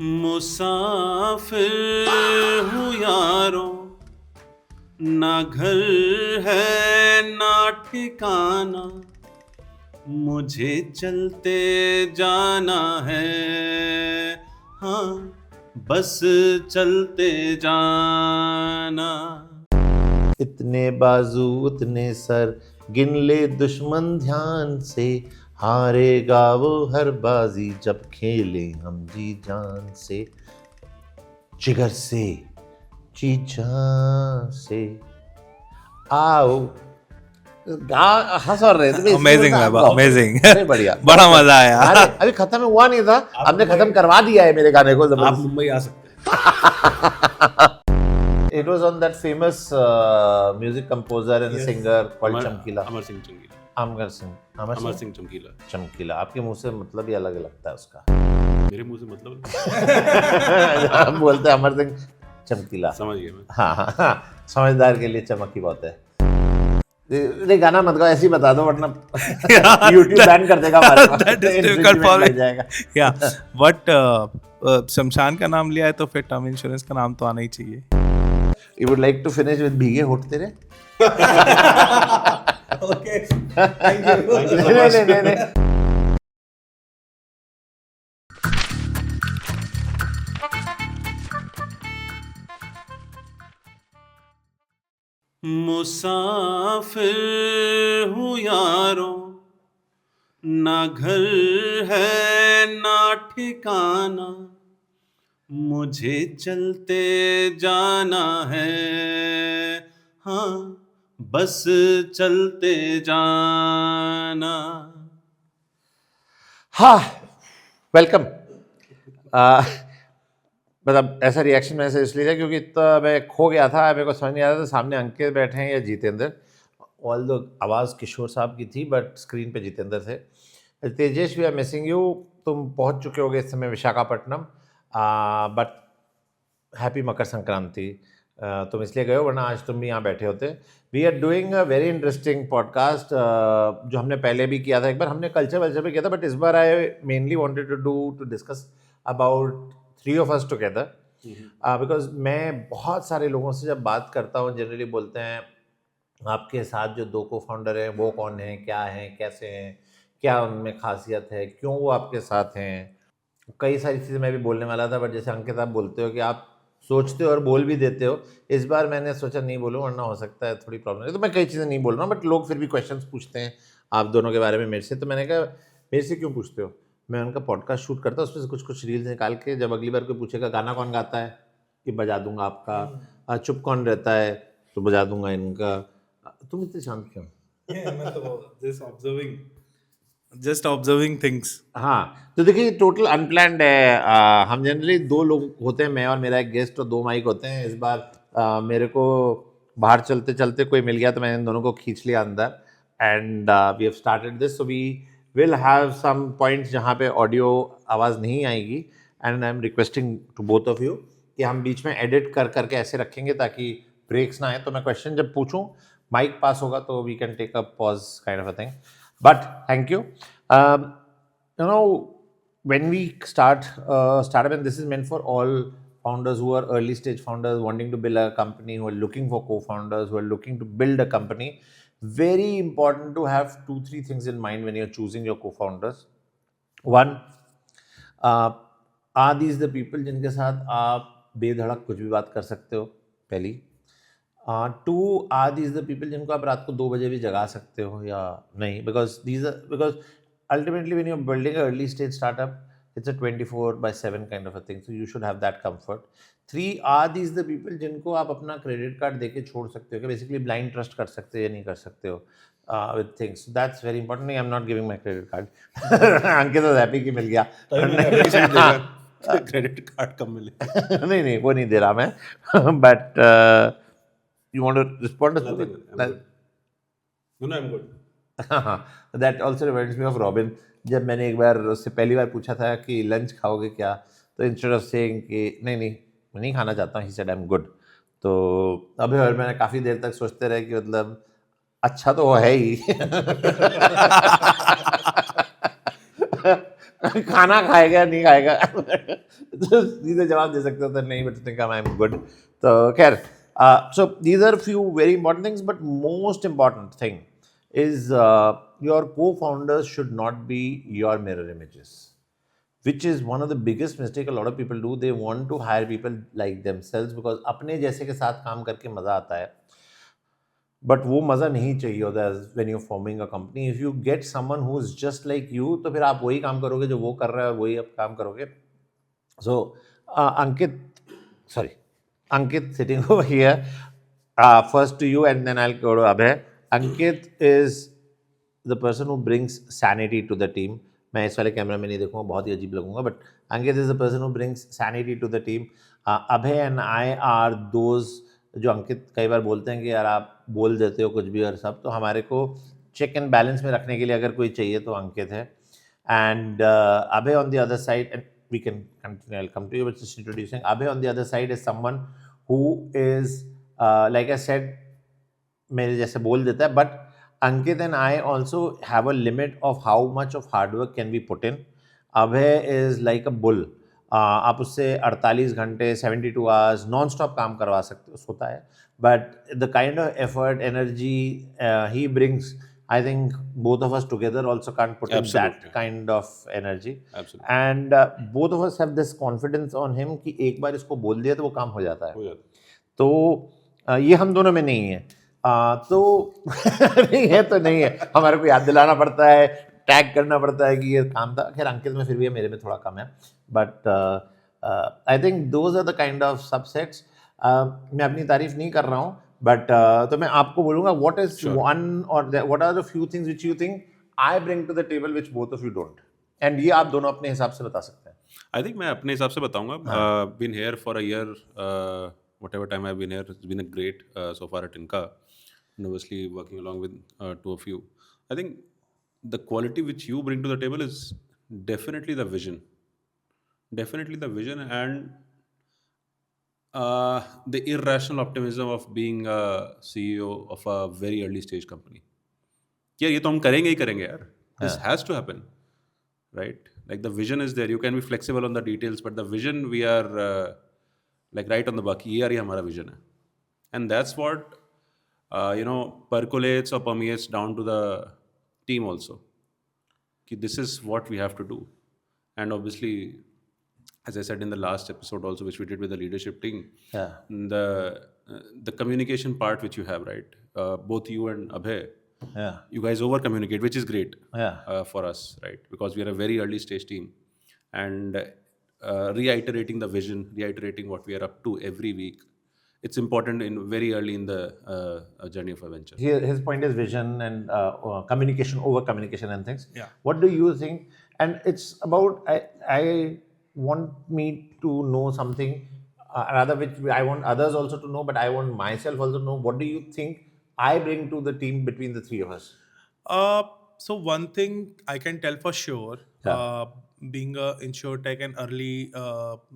मुसाफिर हूँ यारों, ना घर है ना ठिकाना, मुझे चलते जाना है, हाँ बस चलते जाना। इतने बाजू उतने सर, गिन ले दुश्मन ध्यान से, हारेगा वो हर बाजी जब खेले हम जी जान से, जिगर से जी जान से। आओ हंस और रहे थे। अमेजिंग बाबा, अमेजिंग। अरे बढ़िया, बड़ा मजा आया। अरे अभी खत्म हुआ नहीं था, आपने खत्म करवा दिया है मेरे गाने को। आप मुंबई आ सकते हैं। It was on that famous music composer and singer called चमकीला। अमर सिंह चमकीला। अमर सिंह चमकीला। चमकीला, आपके मुंह से मतलब ही अलग लगता है उसका। मेरे मुंह से मतलब हम बोलते हैं अमर सिंह चमकीला। समझ गया मैं। हाँ, समझदार के लिए चमक की बात है। ये गाना मत गाओ, ऐसे ही बता दो वरना YouTube बैन कर देगा हमारे को। That is difficult for me. Yeah, but शमशान का नाम लिया है तो फिर टर्म इंश्योरेंस का नाम तो आना ही चाहिए। You would like to finish with भीगे होठ तेरे? Okay. Thank you so much. नहीं। मुसाफिर हूँ यारों, ना घर है ना ठिकाना, मुझे चलते जाना है, हाँ बस चलते जाना। हाँ, वेलकम। मतलब ऐसा रिएक्शन मैंने से इसलिए क्योंकि इतना मैं खो गया था, मेरे को समझ नहीं आ रहा था सामने अंकित बैठे हैं या जितेंद्र। ऑल दो आवाज़ किशोर साहब की थी बट स्क्रीन पे जितेंद्र थे। Tejesh, we are missing you. तुम पहुंच चुके होगे इस समय विशाखापट्टनम, बट हैप्पी मकर संक्रांति। तुम इसलिए गए हो, वरना आज तुम भी यहाँ बैठे होते। We are doing a very interesting podcast, जो हमने पहले भी किया था। एक बार हमने कल्चर पे किया था, बट इस बार I mainly wanted to discuss about 3 of us together, because मैं बहुत सारे लोगों से जब बात करता हूँ, जनरली बोलते हैं आपके साथ जो 2 को-फाउंडर हैं वो कौन हैं, क्या हैं, कैसे हैं, क्या उनमें खासियत है, क्यों वो आपके साथ हैं। कई सारी चीज़ें मैं भी बोलने वाला था, बट जैसे अंकित आप बोलते हो कि आप सोचते हो और बोल भी देते हो, इस बार मैंने सोचा नहीं बोलूँ वरना हो सकता है थोड़ी प्रॉब्लम है। तो मैं कई चीज़ें नहीं बोल रहा हूँ, बट लोग फिर भी क्वेश्चंस पूछते हैं आप दोनों के बारे में मेरे से। तो मैंने कहा मेरे से क्यों पूछते हो, मैं उनका पॉडकास्ट शूट करता हूँ, उसमें से कुछ रील्स निकाल के जब अगली बार कोई पूछेगा गाना कौन गाता है कि बजा दूंगा आपका, चुप कौन रहता है तो बजा दूंगा इनका। तुम इतने शांत क्यों? मैं तो जस्ट ऑब्जर्विंग थिंग्स। हाँ, तो देखिए टोटल अनप्लैंड है। हम जनरली 2 लोग होते हैं, मैं और मेरा एक गेस्ट, और 2 माइक होते हैं। इस बार मेरे को बाहर चलते चलते कोई मिल गया तो मैंने इन दोनों को खींच लिया अंदर, and we have started this. So we will have some points जहाँ पे ऑडियो आवाज़ नहीं आएगी, and I am requesting to both of you कि हम बीच में एडिट करके ऐसे रखेंगे ताकि ब्रेक्स ना आए। तो मैं क्वेश्चन जब पूछूं, माइक पास होगा तो we can take a pause kind of a thing. But thank you. You know, when we start startup, and this is meant for all founders who are early stage founders wanting to build a company, who are looking for co-founders, who are looking to build a company. Very important to have 2-3 things in mind when you're choosing your co-founders. One, are these the people जिनके साथ आप बेधड़क कुछ भी बात कर सकते हो, पहली। 2, are these the people जिनको आप रात को 2 बजे भी जगा सकते हो या नहीं, because ultimately when you're building an early stage startup, it's a 24/7 kind of a thing, so you should have that comfort. 3, are these the people जिनको आप अपना क्रेडिट कार्ड देके छोड़ सकते हो, कि बेसिकली ब्लाइंड ट्रस्ट कर सकते हो या नहीं कर सकते हो with things. So that's very important. नहीं, I'm not giving my credit card. अंकित तो हैप्पी कि मिल गया। क्रेडिट कार्ड कब मिले? नहीं वो नहीं दे रहा मैं, but you want to respond to Nothing. No, I'm good. That also reminds me of Robin. जब मैंने एक बार उससे पहली बार पूछा था कि लंच खाओगे क्या, तो इंस्टेड ऑफ सेइंग कि नहीं मैं नहीं खाना चाहता हूँ, he said I am good. तो अभी और मैंने काफ़ी देर तक सोचते रहे कि मतलब अच्छा तो वो है ही खाना खाएगा नहीं खाएगा तो सीधे जवाब दे सकते हो तो नहीं, बट उसने कहा आई एम गुड. तो खैर, so these are few very important things, but most important thing is your co-founders should not be your mirror images, which is one of the biggest mistake a lot of people do. They want to hire people like themselves because अपने जैसे के साथ काम करके मजा आता है, but वो मज़ा नहीं चाहिए होता है when you forming a company. If you get someone who is just like you, तो फिर आप वही काम करोगे जो वो कर रहा है, वही आप काम करोगे. सो Ankit sitting over here, first to you and then I'll go to Abhay. Ankit is the person who brings sanity to the team. मैं इस वाले कैमरा में नहीं देखूंगा, बहुत ही अजीब लगूंगा, but Ankit is the person who brings sanity to the team. Abhay and I are those जो अंकित कई बार बोलते हैं कि यार आप बोल देते हो कुछ भी और सब, तो हमारे को चेक एंड बैलेंस में रखने के लिए अगर कोई चाहिए तो अंकित है. And Abhay on the other side, and we can continue, I'll come to you, but just introducing Abhay on the other side is someone who is like I said, मेरे जैसे बोल देता है, but Ankit and I also have a limit of how much of hard work can we put in. Abhay is like a bull. आप उससे 48 घंटे 72 hours non stop काम करवा सकते होता है, but the kind of effort energy he brings, I think both of us together also can't put in that kind of energy. Absolutely. And both of us have this confidence on him कि एक बार इसको बोल दिया तो वो काम हो जाता है. तो ये हम दोनों में नहीं है. तो नहीं है तो नहीं है, हमारे को याद दिलाना पड़ता है, टैग करना पड़ता है कि ये काम था. खैर अंकित में फिर भी है, मेरे में थोड़ा कम है, but I think those are the kind of subsets. मैं अपनी तारीफ नहीं कर रहा हूँ, बट तो मैं आपको बोलूँगा व्हाट इज वन और what are the few things which you think I bring to the table which both of you don't, and ये आप दोनों अपने हिसाब से बता सकते हैं. आई थिंक मैं अपने हिसाब से बताऊंगा. Been here for a year, whatever time I've been here, it's been a great so far at Inca, and obviously working along with two of you. I think the quality which you bring to the table is definitely the vision, and the irrational optimism of being a CEO of a very early stage company. Yeah, ये तो हम करेंगे ही करेंगे यार. This has to happen, right? Like the vision is there. You can be flexible on the details, but the vision we are like right on the buck. ये यार ये हमारा vision है, and that's what percolates or permeates down to the team also. कि this is what we have to do, and obviously, as I said in the last episode also, which we did with the leadership team, the communication part which you have, right? Both you and Abhay, you guys over communicate, which is great for us, right? Because we are a very early stage team, and reiterating the vision, reiterating what we are up to every week, it's important in very early in the journey of a venture. His point is vision and communication, over communication and things. Yeah. What do you think? And it's about, I want me to know something, rather which I want others also to know, but I want myself also to know. What do you think I bring to the team between the three of us? So one thing I can tell for sure, being a insurtech and early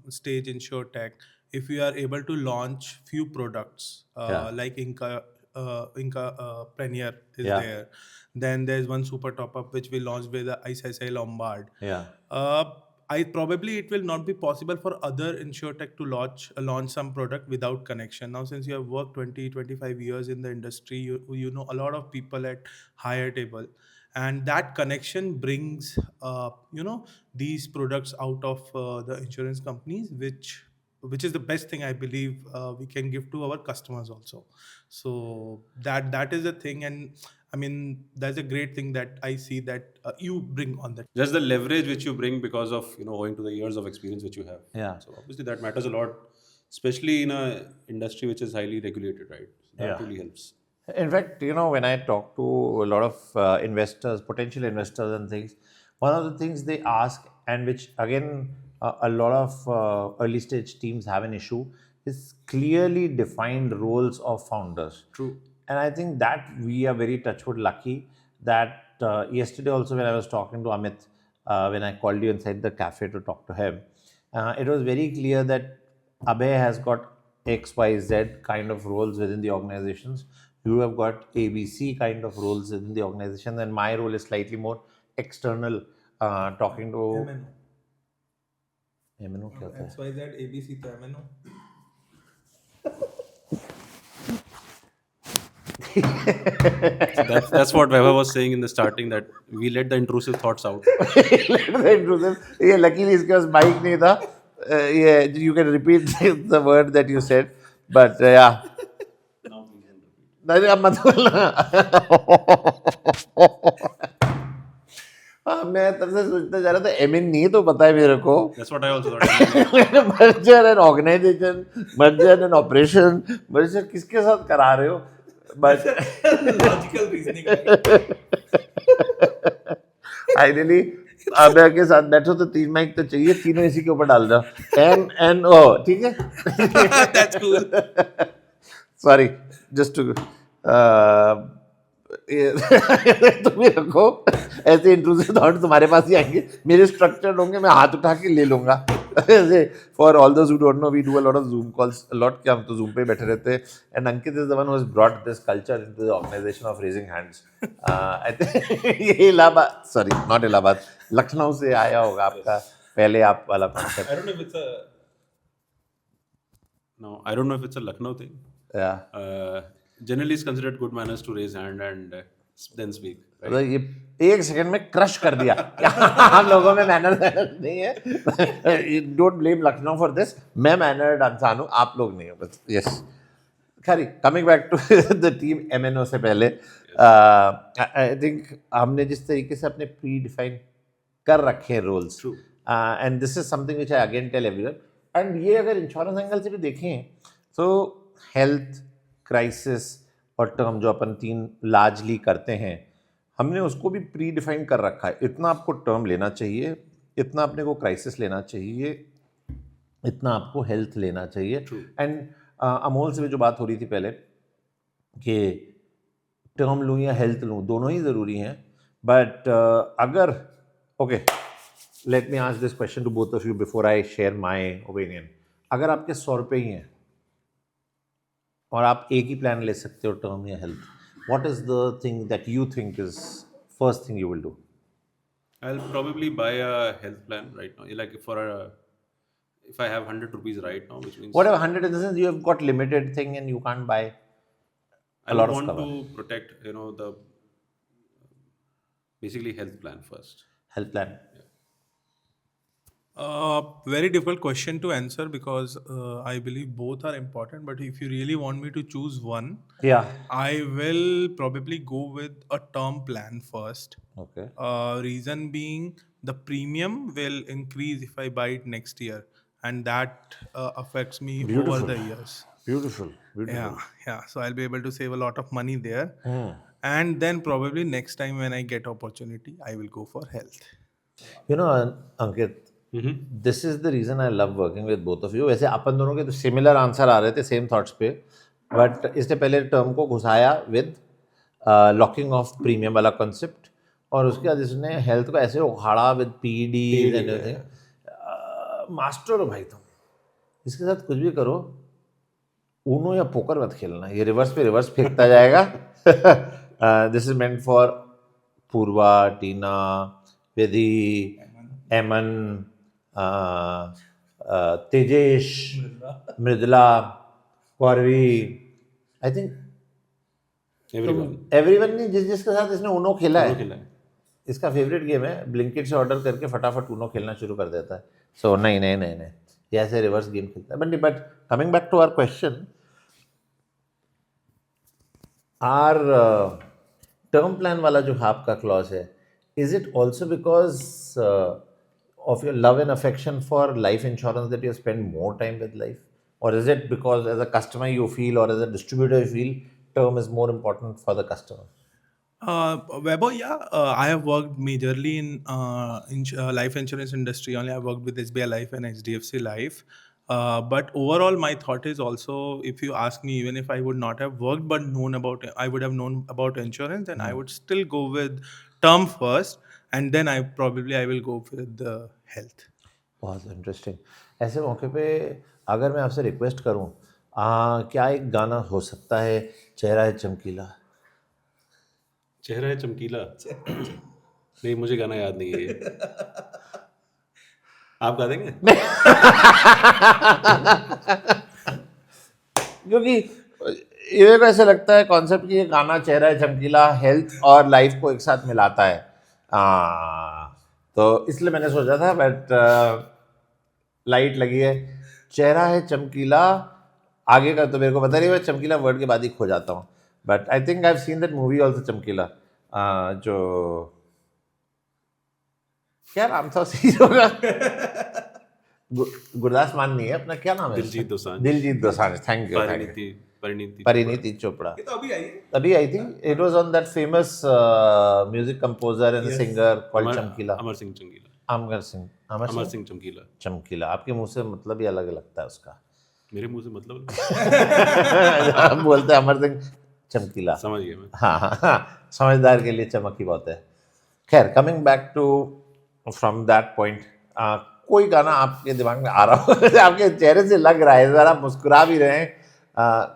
stage insurtech, if we are able to launch few products like Inca Premier is there, then there's one super top up which we launched with the ICICI Lombard. Probably it will not be possible for other insurtech to launch some product without connection. Now, since you have worked 20-25 years in the industry, you know a lot of people at higher table, and that connection brings these products out of the insurance companies, which is the best thing I believe we can give to our customers also. So that is the thing, and I mean that's a great thing that I see that you bring on that. Just the leverage which you bring because of owing to the years of experience which you have. So obviously that matters a lot, especially in a industry which is highly regulated, right? So that really helps. In fact, when I talk to a lot of investors, potential investors and things, one of the things they ask, and which again a lot of early stage teams have an issue, is clearly defined roles of founders. True. And I think that we are very touchwood lucky that yesterday also when I was talking to Amit, when I called you inside the cafe to talk to him, it was very clear that Abhay has got X, Y, Z kind of roles within the organizations. You have got ABC kind of roles within the organization, and my role is slightly more external talking to MNO. MNO क्या होता है? XYZ ABC तो MNO. So that's what Vaibhav was saying in the starting, that we let the intrusive thoughts out. ये luckily इसके पास mic नहीं था. Yeah, you can repeat the word that you said, but yeah. नहीं अब मत बोलना. हाँ, मैं तब से सोचता जा रहा था एमएन नहीं तो पता है मेरे को. That's what I also thought. Merger and organisation, merger and operation, merger किसके साथ करा रहे हो? But Logical reasoning. फाइनली अब के साथ बैठो तो 3 माइक तो चाहिए, तीनों इसी के ऊपर डाल दो. MNO, ठीक है? That's cool. Sorry, just to तुम ही रखो. ऐसे इंट्रूसिव थॉट तुम्हारे पास ही आएंगे, मेरे स्ट्रक्चर्ड होंगे, मैं हाथ उठा के ले लूंगा. ऐसे for all those who don't know, we do a lot of Zoom calls, lot क्या, हम तो जूम पे बैठे रहते हैं. And Ankit is the one who has brought this culture into the organisation of raising hands. I think ये Allahabad, sorry not Allahabad, Lucknow से आया होगा आपका पहले आप वाला concept. I don't know if it's a no. I don't know if it's a Lucknow thing. या Generally, it's considered good manners to raise hand and then speak. Right? मतलब ये एक सेकंड में क्रश कर दिया. हम लोगों में मैनर नहीं है. Don't blame Lucknow for this. मैं मैनर्ड इंसान हूँ, आप लोग नहीं हो बस. यस, खैर coming back to the team MNO से पहले, आई थिंक हमने जिस तरीके से अपने प्री डिफाइन कर रखे हैं roles, True. And this is something which I again tell everyone. And ये अगर इंश्योरेंस एंगल से भी देखें तो हेल्थ, क्राइसिस और टर्म जो अपन 3 लार्जली करते हैं, हमने उसको भी प्री डिफाइन कर रखा है. इतना आपको टर्म लेना चाहिए, इतना अपने को क्राइसिस लेना चाहिए, इतना आपको हेल्थ लेना चाहिए. एंड अमोल से भी जो बात हो रही थी पहले कि टर्म लूँ या हेल्थ लूँ, दोनों ही ज़रूरी हैं. बट अगर okay, let me ask this question to both of you before I share my opinion. अगर आपके 100 रुपये ही हैं और आप एक ही प्लान ले सकते हो, टर्म या health, what is the thing that you think is first thing you will do? I'll probably buy a health plan right now. Like if I have 100 rupees right now, which means Whatever 100 in the sense you have got limited thing and you can't buy I a lot of want cover. to protect, the basically health plan first. Health plan. Very difficult question to answer because I believe both are important. But if you really want me to choose one, Yeah. I will probably go with a term plan first. Okay. Reason being, the premium will increase if I buy it next year, and that affects me over the years. Beautiful. Yeah. So I'll be able to save a lot of money there, and then probably next time when I get opportunity, I will go for health. You know, Ankit, this is the reason I love working with both of you. वैसे अपन दोनों के तो similar answer आ रहे थे same thoughts पे, but इसने पहले term को घुसाया विद लॉकिंग ऑफ प्रीमियम वाला कॉन्सेप्ट, और उसके बाद इसने हेल्थ को ऐसे उखाड़ा with PD and everything. Master हो भाई तुम, इसके साथ कुछ भी करो, ऊनो या पोकर मत खेलना, ये रिवर्स पे रिवर्स फेंकता जाएगा. दिस इज मेंट फॉर पूर्वा, टीना, विधि, एमन, Tejesh, Mridula, कौरवी, I think everyone ने जिसके साथ इसने ऊनो खेला है, इसका फेवरेट गेम है. ब्लिंकिट से ऑर्डर करके फटाफट ऊनो खेलना शुरू कर देता है. सो नहीं, ये ऐसे रिवर्स गेम खेलता है. But coming back to our question, our term plan वाला जो आपका क्लॉज है, is it also because of your love and affection for life insurance that you spend more time with life, or is it because as a customer you feel, or as a distributor you feel term is more important for the customer? Webo, I have worked majorly in life insurance industry. Only I worked with SBI Life and HDFC Life. But overall, my thought is also, if you ask me, even if I would not have worked but I would have known about insurance, then I would still go with term first, and then I will go with the health. बहुत interesting. ऐसे मौके पे अगर मैं आपसे request करूं, क्या एक गाना हो सकता है, चेहरा है चमकीला? चेहरा है चमकीला. नहीं, मुझे गाना याद नहीं है ये। आप गा देंगे? क्योंकि ये मेरे को ऐसे लगता है कॉन्सेप्ट कि ये गाना चेहरा है चमकीला हेल्थ और लाइफ को एक साथ मिलाता है। तो इसलिए मैंने सोचा था, बट लाइट लगी है। चेहरा है चमकीला, आगे का तो मेरे को पता नहीं, मैं चमकीला वर्ड के बाद ही खो जाता हूँ। But I think I have seen that movie also, चमकीला, जो क्या नाम था उस हीरो का? गुरदास मान नहीं है अपना, क्या नाम है? दिलजीत दोसांझ। Diljit Dosanjh, thank you. परिणीति चोपड़ा। ये तो अभी आई है। अभी आई थी। It was on that famous music composer and singer called Chamkila. Amar Singh चमकीला। अमर सिंह चमकीला। चमकीला। आपके मुंह से मतलब ही अलग लगता है उसका। मेरे मुंह से मतलब आप बोलते हैं अमर सिंह चमकीला। समझ गया मैं। हाँ, समझदार के लिए चमक ही बहुत है। खैर, coming back to from that point, कोई गाना आपके दिमाग में आ रहा हो आपके चेहरे से लग रहा है, जरा मुस्कुरा भी रहे हैं,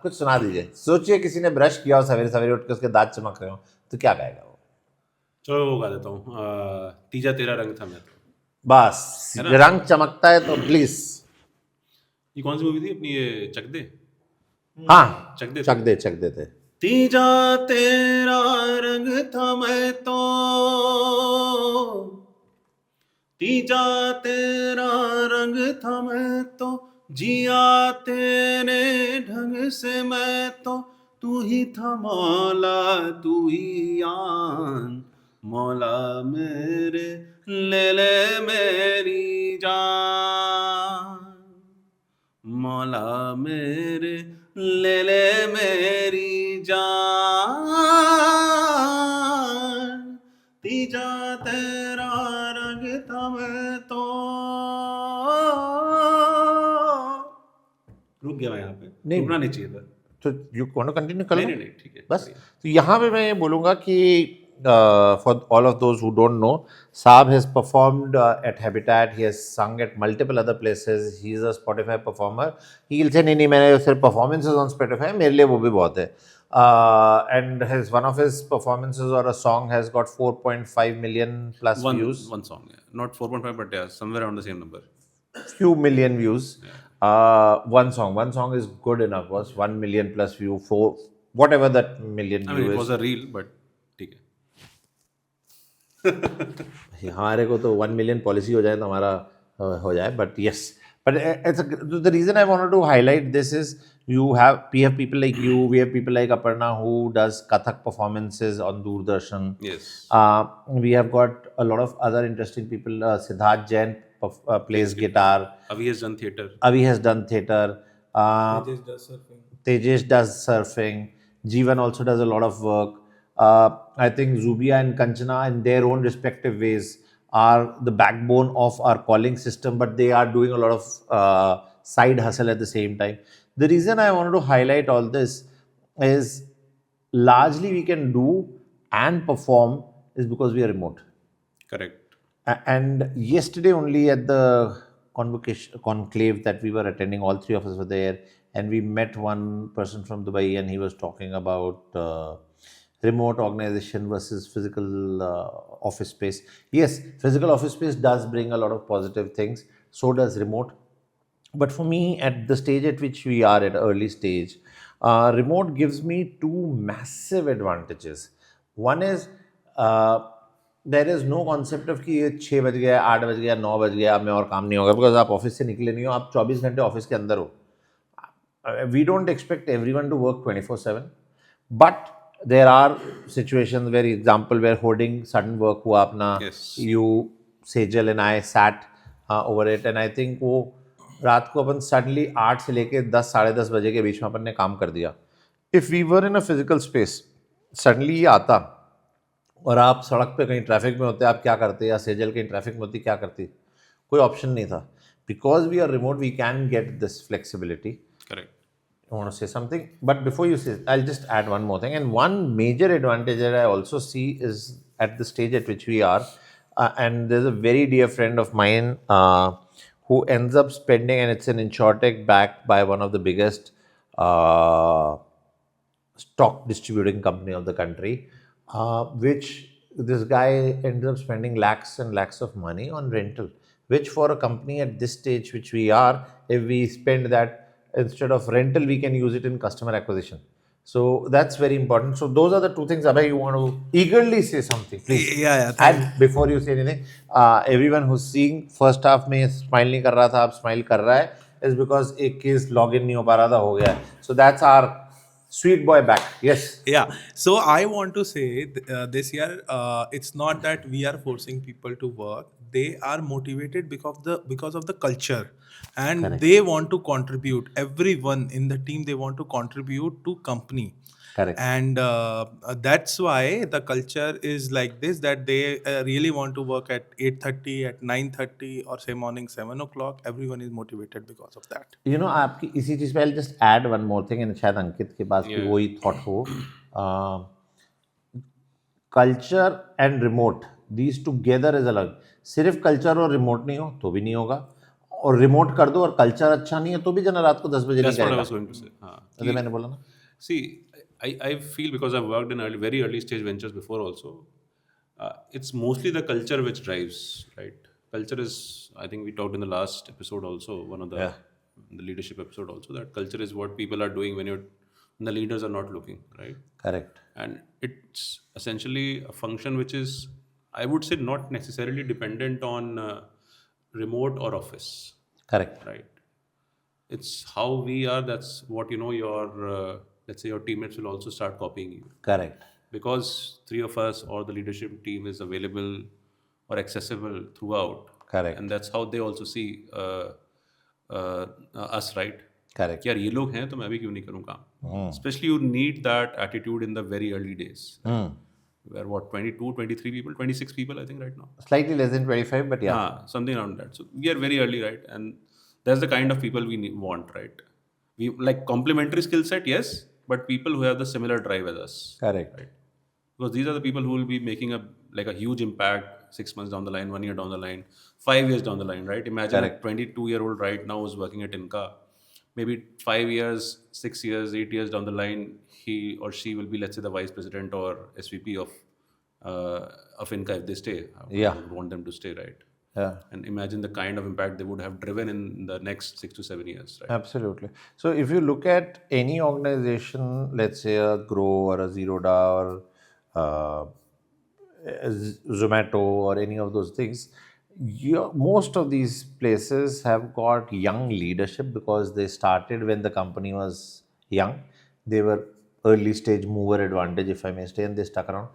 कुछ सुना दीजिए। सोचिए किसी ने ब्रश किया हो सवेरे सवेरे उठ के, उसके दांत चमक रहे हो, तो क्या गाएगा वो? चलो वो गा देता हूँ, तीजा तेरा रंग था मैं तो। बस रंग चमकता है तो प्लीज। ये कौन सी मूवी थी अपनी, ये चक दे? हाँ, चक दे चक देते। तीजा तेरा रंग था मैं तो, तीजा तेरा रंग था मैं तो, जिया तेरे ढंग से मैं तो, तू ही था मौला तू ही आन, मौला मेरे ले ले मेरी जान, मौला मेरे ले ले मेरी जान, तीजा तेरा रंग था मैं तो। रुक गया मैं यहाँ पे, नहीं, रुकना नहीं चाहिए था। तो यू वांट टू कंटिन्यू कर लो? नहीं ठीक है बस। तो यहाँ पे मैं ये बोलूँगा कि for all of those who don't know, Saab has performed at Habitat, he has sung at multiple other places, he is a Spotify performer. He will say नहीं मैंने सिर्फ परफॉर्मेंसेज ऑन स्पॉटिफाई, मेरे लिए वो भी बहुत है। And his one of his performances or a song has got 4.5 million plus views. One song, yeah. Not 4.5, but yeah, somewhere around the same number. Few million views. One song is good enough. Was 1 million plus view, for whatever that million I view mean, it is. was a reel, but ठीक है। हमारे को तो 1 million policy हो जाए तो हमारा हो जाए, but yes, but the reason I wanted to highlight this is we have people like you, we have people like Aparna who does Kathak performances on Doordarshan. Yes. We have got a lot of other interesting people. Siddharth Jain plays guitar. Avi has done theatre. Tejas does surfing. Tejesh does surfing. Jeevan also does a lot of work. I think Zubia and Kanchana, in their own respective ways, are the backbone of our calling system, but they are doing a lot of side hustle at the same time. The reason I wanted to highlight all this is largely we can do and perform is because we are remote. Correct. And yesterday only at the conclave that we were attending, all three of us were there, and we met one person from Dubai, and he was talking about remote organization versus physical office space. Yes, physical office space does bring a lot of positive things, so does remote. But for me, at the stage at which we are, at early stage, remote gives me two massive advantages. One is there is no concept of कि ये 6 बज गया, 8 बज गया, 9 बज गया, अब मैं और काम नहीं होगा, बिकॉज आप ऑफिस से निकले नहीं हो, आप 24 घंटे ऑफिस के अंदर हो. We don't expect everyone to work 24/7, but there are situations where, example, where hoarding sudden work हुआ अपना, you, Sejal and I sat over it, and I think वो रात को अपन सडनली 8 से लेके 10 साढ़े 10 बजे के बीच में अपन ने काम कर दिया. If we were in a physical space, suddenly ये आता और आप सड़क पे कहीं ट्रैफिक में होते, आप क्या करते, या सेजल कहीं ट्रैफिक में होती, क्या करती? कोई ऑप्शन नहीं था. Because we are remote, we can get this flexibility. Correct. You want to say something? But before you say, I'll just add one more thing. And one major advantage that I also see is at the stage at which we are, and there's a very dear friend of mine who ends up spending, and it's an insurtech backed by one of the biggest stock distributing company of the country, which this guy ends up spending lakhs and lakhs of money on rental, which for a company at this stage, which we are, if we spend that instead of rental, we can use it in customer acquisition. So that's very important. So those are the two things. Abhay, you want to eagerly say something, please? Yeah, And before you say anything, everyone who's seeing first half में smile नहीं कर रहा था, अब smile कर रहा है, is because एक case login नहीं हो पा रहा था, हो गया है. So that's our sweet boy back. Yes. Yeah. So I want to say this year, it's not that we are forcing people to work. They are motivated because of the culture, and they want to contribute. Everyone in the team, they want to contribute to company. Correct. And that's why the culture is like this, that they really want to work at 8:30, at 9:30, or say morning 7 o'clock. Everyone is motivated because of that. You know, आपकी इसी चीज़ पे I'll just add one more thing, and शायद अंकित के पास भी वही thought हो. Culture and remote, these together is अलग. सिर्फ कल्चर और रिमोट नहीं हो तो भी नहीं होगा, और रिमोट कर दो और कल्चर अच्छा नहीं है तो भी जना रात को 10 बजे नहीं That's what I करेगा. was going to say. हाँ. जैसे मैंने बोला ना. See, I feel, because I've worked in very early stage ventures before also, it's mostly the culture which drives, right? Culture is, I think we talked in the last episode also, one of the leadership episode also, that culture is what people are doing when the leaders are not looking, right? Correct. And it's essentially a function which is, I would say, not necessarily dependent on remote or office. Correct. Right. It's how we are. That's what, your let's say your teammates will also start copying you, Correct. because 3 of us or the leadership team is available or accessible throughout. Correct. And that's how they also see us, right? Correct. यार ये लोग हैं तो मैं भी क्यों नहीं करूँ काम. Especially you need that attitude in the very early days. Where what, 22, 23 people, 26 people I think right now. Slightly less than 25, but yeah. Something around that. So we are very early, right? And that's the kind of people we want, right? We like complementary skill set, yes, but people who have the similar drive as us. Correct. Right? Because these are the people who will be making a huge impact 6 months down the line, 1 year down the line, 5 years down the line, right? Imagine a 22-year-old right now who's working at Inca. Maybe 5 years, 6 years, 8 years down the line, he or she will be, let's say, the vice president or SVP of Inca if they stay. Yeah. I would want them to stay, right? Yeah. And imagine the kind of impact they would have driven in the next 6 to 7 years, right? Absolutely. So if you look at any organization, let's say a Grow or a Zerodha or Zomato or any of those things, most of these places have got young leadership because they started when the company was young. They were early stage mover advantage, if I may say, and they stuck around.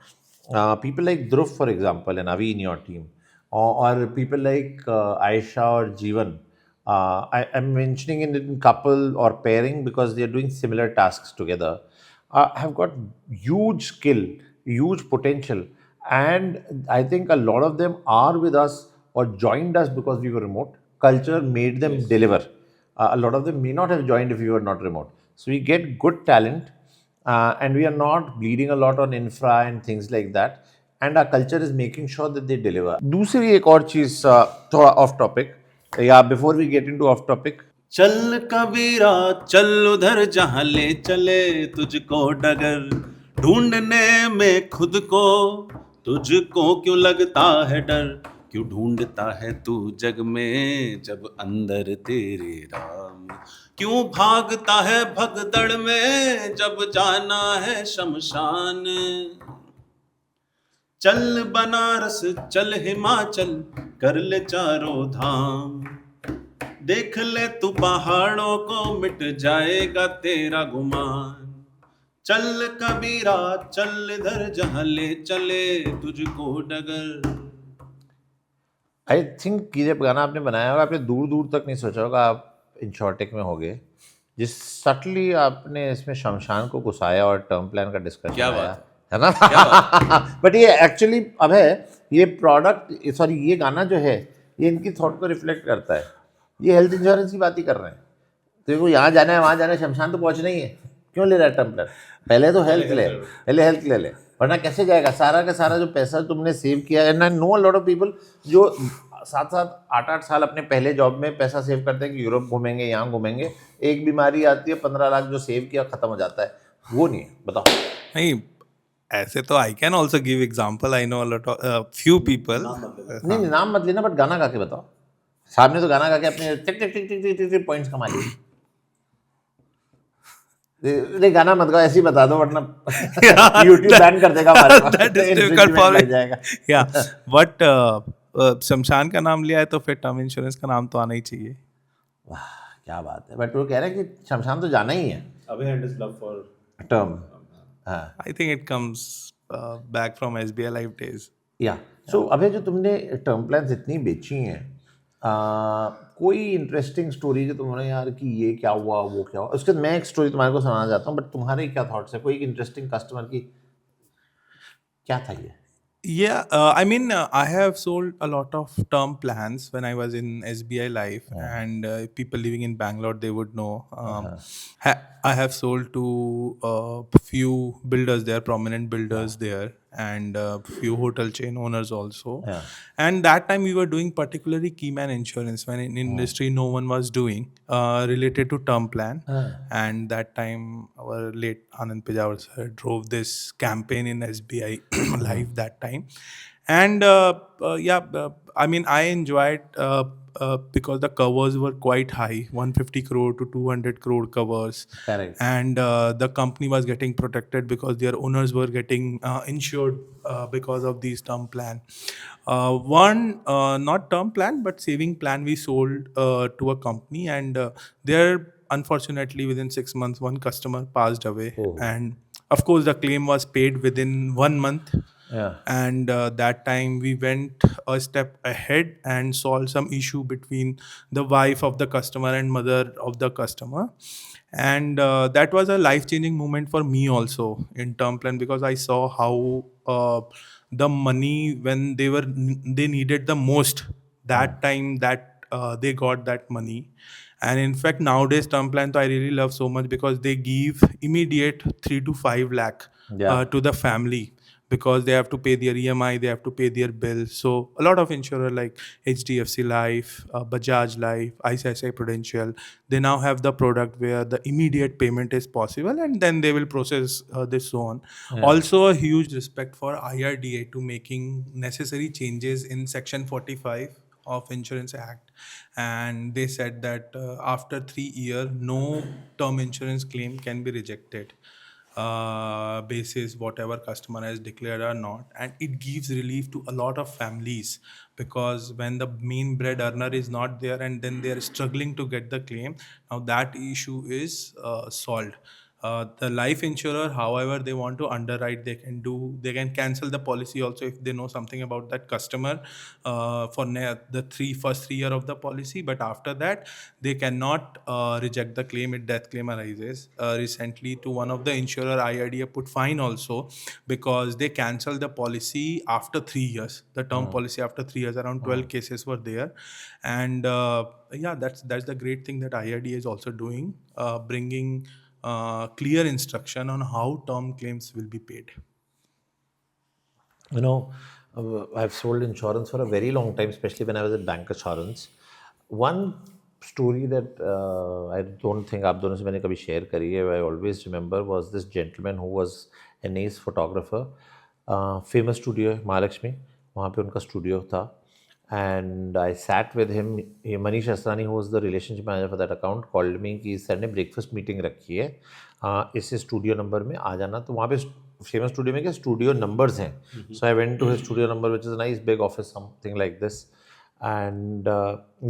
People like Dhruv, for example, and Avi in your team, or people like Aisha or Jeevan. I'm mentioning it in couple or pairing because they are doing similar tasks together. Have got huge skill, huge potential, and I think a lot of them are with us or joined us because we were remote. Culture made them deliver. A lot of them may not have joined if we were not remote. So we get good talent, and we are not bleeding a lot on infra and things like that. And our culture is making sure that they deliver. दूसरी एक और चीज थोड़ा off topic. Yeah, before we get into off topic. चल कबीरा चल उधर जहाँ ले चले तुझको डगर, ढूंढने में खुद को तुझको क्यों लगता है डर, क्यों ढूंढता है तू जग में जब अंदर तेरे राम, क्यों भागता है भगदड़ में जब जाना है शमशान, चल बनारस चल हिमाचल कर ले चारों धाम, देख ले तू पहाड़ों को मिट जाएगा तेरा गुमान, चल कबीरा चल इधर जहाँ ले चले तुझको डगर. आई थिंक ये जब गाना आपने बनाया होगा आपने दूर दूर तक नहीं सोचा होगा आप इंश्योरटेक में होगे, जिस सटली आपने इसमें शमशान को घुसाया और टर्म प्लान का डिस्कशन क्या आया बात है ना. बट ये एक्चुअली अब है ये प्रोडक्ट, सॉरी ये गाना जो है ये इनकी थॉट को रिफ्लेक्ट करता है. ये हेल्थ इंश्योरेंस की बात ही कर रहे हैं. तो यहाँ जाना है वहाँ जाना है, शमशान तो पहुँचना ही है, क्यों ले रहा है टर्म प्लान? पहले तो हेल्थ ले, पहले हेल्थ ले ले, वरना कैसे जाएगा? सारा का सारा जो पैसा तुमने सेव किया. And I know a lot of people जो 7-7, 8-8 साल अपने पहले जॉब में पैसा सेव करते हैं कि यूरोप घूमेंगे, यहाँ घूमेंगे, एक बीमारी आती है 15 लाख जो सेव किया खत्म हो जाता है. वो नहीं है. बताओ. नहीं, ऐसे तो I can also give example. I know a lot of few people. नहीं नहीं नाम मत लेना, बट गाना गा के बताओ. साहब ने तो गाना गा के अपने टिक टिक टिक टिक टिक टिक पॉइंट्स कमा लिए. नहीं गाना मत गाओ, ऐसे ही बता दो, वरना YouTube बैन कर देगा हमारे पास. That is difficult for लग me. जाएगा. Yeah, but शमशान का नाम लिया है तो फिर टर्म इंश्योरेंस का नाम तो आना ही चाहिए. वाह क्या बात है. बट वो कह रहे हैं कि शमशान तो जाना ही है. Abhay and his love for term. हाँ I think it comes back from SBI Life days. या सो अभी जो तुमने टर्म प्लान्स इतनी बेची हैं, कोई इंटरेस्टिंग स्टोरी जो तुमने यार कि ये क्या हुआ वो क्या हुआ, उसके बाद मैं एक स्टोरी तुम्हारे को सुनाना चाहता हूँ, बट तुम्हारे क्या थॉट्स है कोई इंटरेस्टिंग कस्टमर की, क्या था ये? Yeah, I mean, I have sold a lot of term plans when I was in SBI Life, and people living in Bangalore, they would know. I have sold to few builders there, prominent builders there, and few hotel chain owners also. Yeah. And that time we were doing particularly keyman insurance when in industry no one was doing related to term plan. And that time our late Anand Pejawar sir drove this campaign in SBI Life that time. And I mean I enjoyed because the covers were quite high, 150 crore to 200 crore covers. Correct. And the company was getting protected because their owners were getting insured because of these term plan. One not term plan but saving plan we sold to a company, and there unfortunately within 6 months one customer passed away. And of course the claim was paid within 1 month. Yeah. And that time we went a step ahead and solved some issue between the wife of the customer and mother of the customer. And that was a life-changing moment for me also in term plan, because I saw how the money when they needed the most, that time that they got that money. And in fact nowadays term plan I really love so much because they give immediate 3 to 5 lakh to the family, because they have to pay their EMI, they have to pay their bill. So a lot of insurer like HDFC Life, Bajaj Life, ICICI Prudential, they now have the product where the immediate payment is possible, and then they will process this so on. Also a huge respect for IRDA to making necessary changes in section 45 of Insurance Act, and they said that after 3 years no term insurance claim can be rejected basis whatever customer has declared or not. And it gives relief to a lot of families, because when the main bread earner is not there and then they are struggling to get the claim, now that issue is solved. The life insurer, however they want to underwrite, they can cancel the policy also if they know something about that customer for the first 3 year of the policy. But after that they cannot reject the claim if death claim arises. Recently to one of the insurer, IRDA put fine also because they cancelled the policy after 3 years, the term policy after 3 years. Around 12 cases were there. And that's the great thing that IRDA is also doing, bringing clear instruction on how term claims will be paid. You know, I've sold insurance for a very long time, especially when I was at Bank Assurance. One story that I don't think आप दोनों से मैंने कभी share करी है, I always remember, was this gentleman who was an ace photographer. Famous studio है महालक्ष्मी, वहाँ पे उनका studio था. And I sat with him. Manish Asrani, who was the relationship manager for that account, called me कि sir ने breakfast meeting रखी है, इस स्टूडियो नंबर में आ जाना. तो वहाँ पे फेमस स्टूडियो में क्या स्टूडियो नंबर्स हैं. So I went to his studio number which is nice big office, something like this. And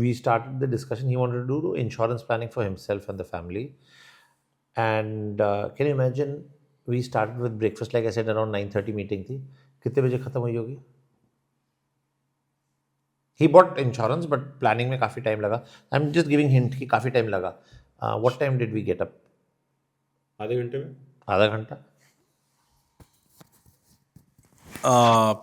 we started the discussion. He wanted to do insurance planning for himself and the family. And can you imagine, we started with breakfast, like I said, around 9:30 meeting थी. कितने बजे ख़त्म हुई होगी? He bought insurance, but planning में काफ़ी time लगा. I'm just giving hint कि काफ़ी टाइम लगा. What time did we get up? आधे घंटे में. आधा घंटा.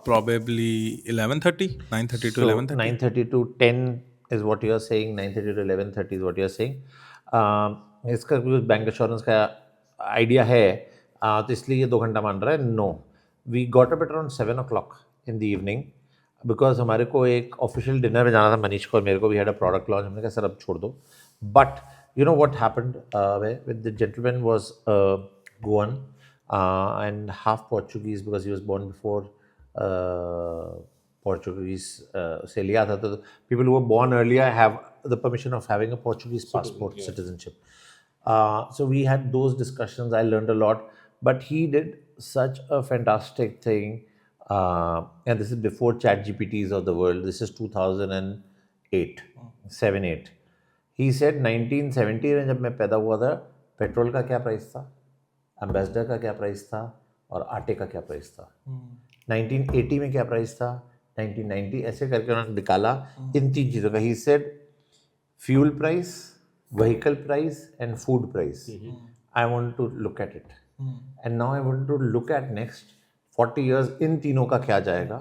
Probably 11:30, 9:30 to 11:30. 9:30 to 10 is what you are saying. 9:30 to 11:30 is what you are saying. इसका कुछ बैंक इंश्योरेंस का आइडिया है, तो इसलिए ये 2 घंटा मान रहा है. No, we got up at around 7 o'clock in the evening, because हमारे को एक ऑफिशियल डिनर में जाना था. मनीष को और मेरे को भी हैड अ प्रोडक्ट लॉन्च. हमने कहा सर अब छोड़ दो. But you know what happened with the gentleman was Goan. and half Portuguese because he was born before Portuguese से लिया था. तो people who were born earlier have the permission of having a Portuguese passport, citizenship. So we had those discussions. I learned a lot, but he did such a fantastic thing. And this is before ChatGPTs of the world. This is 2008, 7-8. He said 1970 में जब मैं पैदा हुआ था, petrol का क्या price था, ambassador का क्या प्राइस था और आटे का क्या प्राइस था. 1980 में क्या प्राइस था, 1990, ऐसे करके उन्होंने निकाला इन 3 चीज़ों का. He said fuel price, vehicle price and food price. I want to look at it. And now I want to look at next 40 years इन तीनों का क्या जाएगा.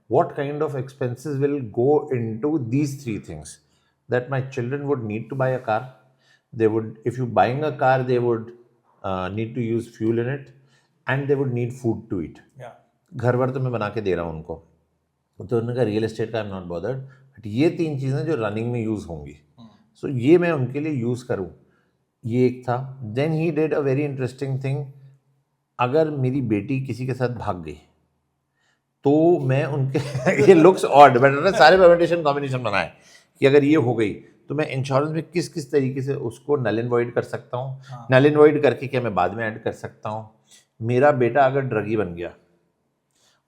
What kind of expenses will go into these 3 things? That my children would need to buy a car. They would, if you buying a car, they would need to use fuel in it, and they would need food to eat. Yeah. घर वर तो मैं बना के दे रहा हूँ उनको. तो उन्होंने कहा रियल एस्टेट का I am not bothered, but ये 3 चीज़ें जो रनिंग में यूज़ होंगी, सो ये मैं उनके लिए यूज़ करूँ. ये एक था. Then he did a very interesting thing. अगर मेरी बेटी किसी के साथ भाग गई तो मैं उनके ये लुक्स ऑड, बट मैंने सारे परम्यूटेशन कॉम्बिनेशन बनाए कि अगर ये हो गई तो मैं इंश्योरेंस में किस किस तरीके से उसको नल एंड वॉइड कर सकता हूँ. नल एंड वॉइड करके क्या मैं बाद में ऐड कर सकता हूँ. मेरा बेटा अगर ड्रगी बन गया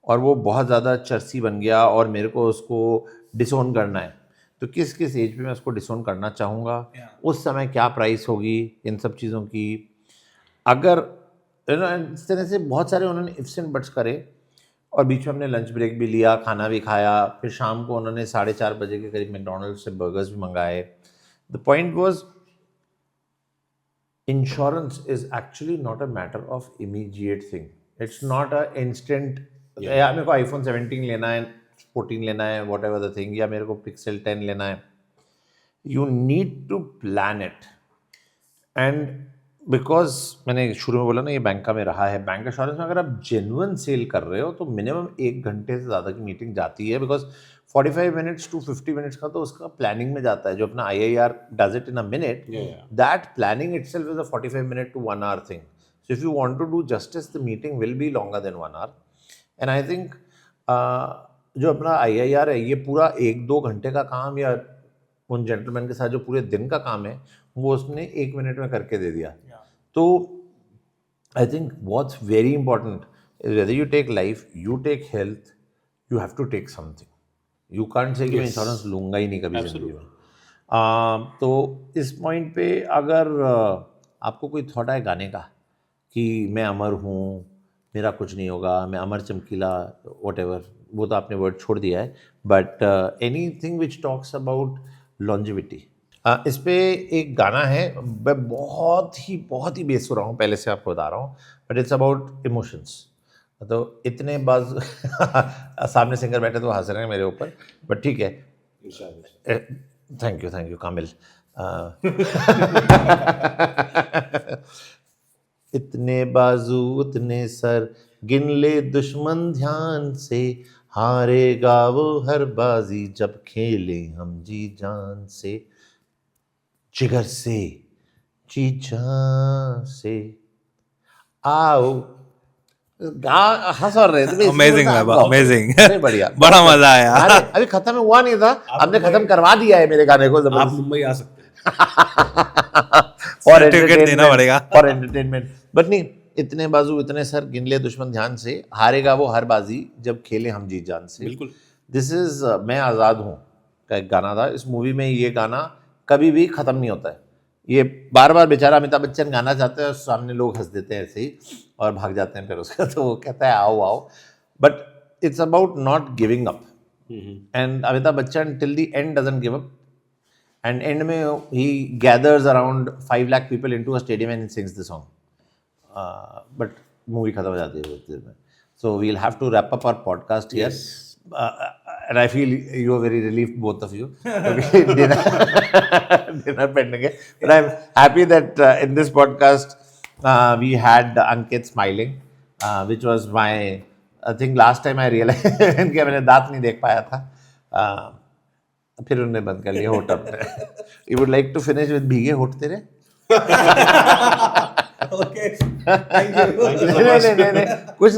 और वो बहुत ज़्यादा चर्सी बन गया और मेरे को उसको डिसोन करना है, तो किस किस एज पे मैं उसको डिसोन करना चाहूँगा, उस समय क्या प्राइस होगी, इन सब चीज़ों की. अगर इस तरह से बहुत सारे उन्होंने इफ्स एंड बट्स करे. और बीच में हमने लंच ब्रेक भी लिया, खाना भी खाया. फिर शाम को उन्होंने 4:30 बजे के करीब मैकडॉनल्ड्स से बर्गर्स भी मंगाए. The point was insurance is actually not a matter of immediate thing. It's not a instant या मेरे को आईफोन 17 लेना है, 14 लेना है, वॉट एवर द थिंग, या मेरे को पिक्सल 10 लेना है. You need to plan it. And because मैंने शुरू में बोला ना, ये बैंक का में रहा है. बैंक इंश्योरेंस में अगर आप जेन्युइन सेल कर रहे हो तो मिनिमम 1 घंटे से ज़्यादा की मीटिंग जाती है. बिकॉज 45 मिनट्स to 50 मिनट्स का तो उसका प्लानिंग में जाता है. जो अपना IIR does it in a minute, that planning itself is a 45 minute to 1 hour thing. So if you want to do justice, the meeting will be longer than 1 hour. And I think जो अपना IIR है, ये पूरा 1-2 घंटे का काम या उन जेंटलमैन के साथ जो पूरे दिन का काम है, वो उसने 1 मिनट में करके दे दिया. तो I think what's very important is whether you take life, you take health, you have to take something. You can't say कि मैं इंश्योरेंस लूँगा ही नहीं कभी जिंदगी में. तो इस पॉइंट पे अगर आपको कोई थॉट है गाने का कि मैं अमर हूँ, मेरा कुछ नहीं होगा, मैं अमर चमकीला, वॉट एवर, वो तो आपने वर्ड छोड़ दिया है. But any thing which talks about longevity. इस पे एक गाना है, मैं बहुत ही बेस हो रहा हूँ, पहले से आपको बता रहा हूँ, बट इट्स अबाउट इमोशंस. तो इतने बाज सामने सिंगर बैठे तो हंस रहे हैं मेरे ऊपर, बट ठीक है. थैंक यू कामिल. इतने बाजू उतने सर, गिन ले दुश्मन ध्यान से, हारेगा वो हर बाजी जब खेले हम जी जान से. जिगर से जी जान से आओ. हंस और रहे थे. Amazing amazing. अरे बढ़िया, बड़ा मजा आया. अभी खत्म हुआ नहीं था, आपने खत्म करवा दिया है मेरे गाने को. आप मुंबई आ सकते हैं. और टिकट देना पड़ेगा. और एंटरटेनमेंट. बट नहीं, इतने बाजू इतने सर, गिन ले दुश्मन ध्यान से, हारेगा वो हर बाजी जब खेले हम जीत जान से. बिल्कुल. दिस इज मैं आज़ाद हूँ का एक गाना था. इस मूवी में ये गाना कभी भी ख़त्म नहीं होता है. ये बार बार बेचारा अमिताभ बच्चन गाना चाहते हैं और सामने लोग हंस देते हैं ऐसे ही और भाग जाते हैं फिर उसका. तो वो कहता है आओ आओ. But it's about not giving up. And Amitabh Bachchan till the end doesn't give up. And end में he gathers around 5 lakh people into a stadium and sings the song. But movie खत्म हो जाती है उस देर में. So we will have to wrap up our podcast here. And I feel you are very relieved, both of you. dinner pending. But I'm happy that in this podcast we had Ankit smiling, which was my, I think last time I realized कि मैंने दांत नहीं देख पाया था. फिर उन्होंने बंद कर लिया होठ अपने. You would like to finish with भीगे होठ तेरे? Okay. Thank you. नहीं, कुछ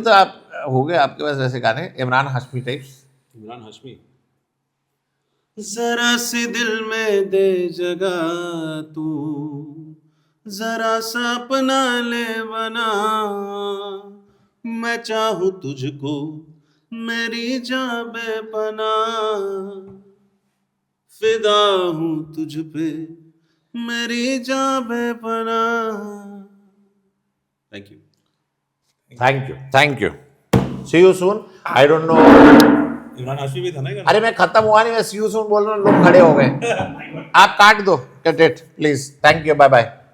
तो आप हो गए आपके पास वैसे गाने, इमरान हाशमी टाइप्स। इमरान हाशमी, जरा सी दिल में दे जगह तू, जरा सा अपना ले बना, मैं चाहूँ तुझको मेरी जान बेपना, फिदा हूँ तुझ पे मेरी जान बेपना। Thank you. Thank you see you soon. I don't know, Imran Hashmi भी था ना अरे मैं खत्म हुआ नहीं, मैं सी यू सून बोल रहा हूँ, लोग खड़े हो गए। आप काट दो, cut it please. Thank you, bye bye.